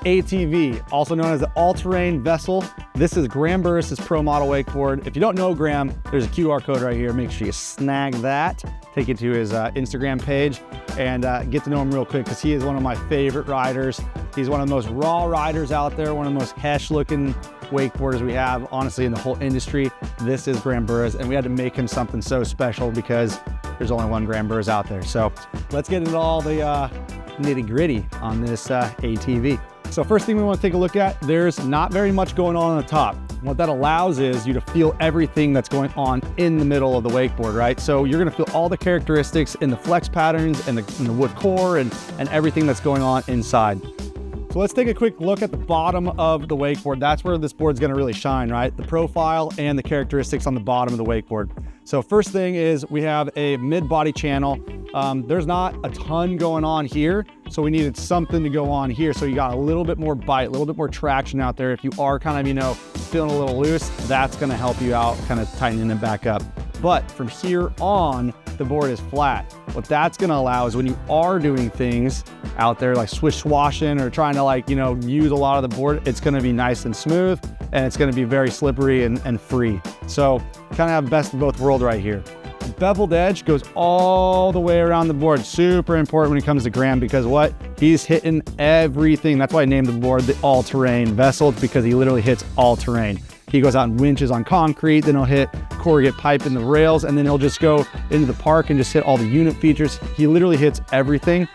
ATV, also known as the all-terrain vessel. This is Graeme Burress's pro model wakeboard. If you don't know Graeme, there's a QR code right here. Make sure you snag that, take it to his Instagram page, and get to know him real quick, because he is one of my favorite riders. He's one of the most raw riders out there, one of the most hesh looking wakeboarders we have, honestly, in the whole industry. This is Graeme Burress, and we had to make him something so special because there's only one Graeme Burress out there. So let's get into all the nitty gritty on this ATV. So first thing we want to take a look at, there's not very much going on the top. What that allows is you to feel everything that's going on in the middle of the wakeboard, right? So you're going to feel all the characteristics in the flex patterns and the wood core and everything that's going on inside. So let's take a quick look at the bottom of the wakeboard. That's where this board's gonna really shine, right? The profile and the characteristics on the bottom of the wakeboard. So first thing is we have a mid-body channel. There's not a ton going on here, so we needed something to go on here. So you got a little bit more bite, a little bit more traction out there. If you are kind of, you know, feeling a little loose, that's gonna help you out, kind of tightening it back up. But from here on, the board is flat. What that's gonna allow is when you are doing things out there like swish swashing or trying to, like, you know, use a lot of the board, it's gonna be nice and smooth, and it's gonna be very slippery and free. So kind of have best of both worlds right here. The beveled edge goes all the way around the board. Super important when it comes to Graeme, because what? He's hitting everything. That's why I named the board the all-terrain vessel, because he literally hits all terrain. He goes out and winches on concrete, then he'll hit corrugate pipe in the rails, and then he'll just go into the park and just hit all the unit features. He literally hits everything.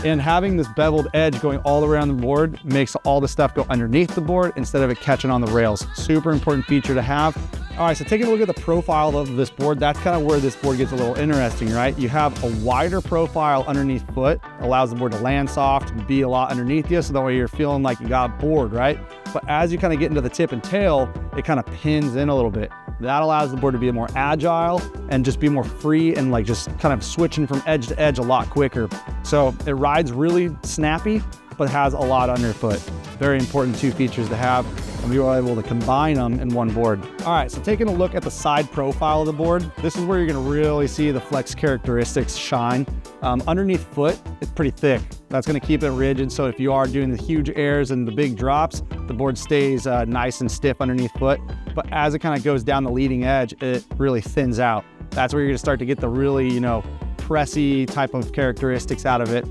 And having this beveled edge going all around the board makes all the stuff go underneath the board instead of it catching on the rails. Super important feature to have. All right, so taking a look at the profile of this board, that's kind of where this board gets a little interesting, right? You have a wider profile underneath foot, allows the board to land soft and be a lot underneath you, so that way you're feeling like you got board, right? But as you kind of get into the tip and tail, it kind of pins in a little bit. That allows the board to be more agile and just be more free and like just kind of switching from edge to edge a lot quicker. So it rides really snappy, but has a lot underfoot. Very important two features to have, and we were able to combine them in one board. All right, so taking a look at the side profile of the board, this is where you're gonna really see the flex characteristics shine. Underneath foot, it's pretty thick. That's gonna keep it rigid, so if you are doing the huge airs and the big drops, the board stays nice and stiff underneath foot. But as it kind of goes down the leading edge, it really thins out. That's where you're gonna start to get the really, you know, pressy type of characteristics out of it.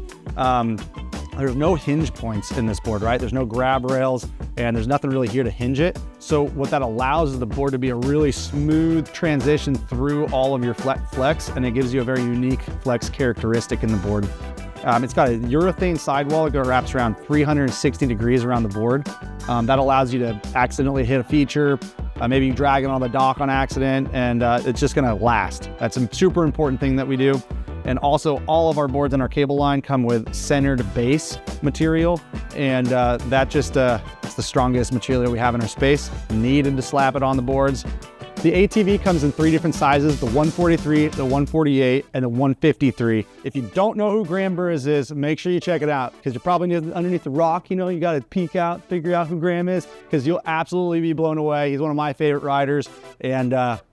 There's no hinge points in this board, right? There's no grab rails, and there's nothing really here to hinge it. So what that allows is the board to be a really smooth transition through all of your flex, and it gives you a very unique flex characteristic in the board. It's got a urethane sidewall that wraps around 360 degrees around the board. That allows you to accidentally hit a feature, maybe you drag it on the dock on accident, and it's just gonna last. That's a super important thing that we do. And also, all of our boards in our cable line come with centered base material, and that just it's the strongest material that we have in our space. Needed to slap it on the boards. The ATV comes in 3 different sizes: the 143, the 148, and the 153. If you don't know who Graeme Burress is, make sure you check it out, because you're probably underneath the rock, you know, you gotta peek out, figure out who Graeme is, because you'll absolutely be blown away. He's one of my favorite riders, and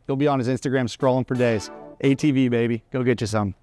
you'll be on his Instagram scrolling for days. ATV, baby, go get you some.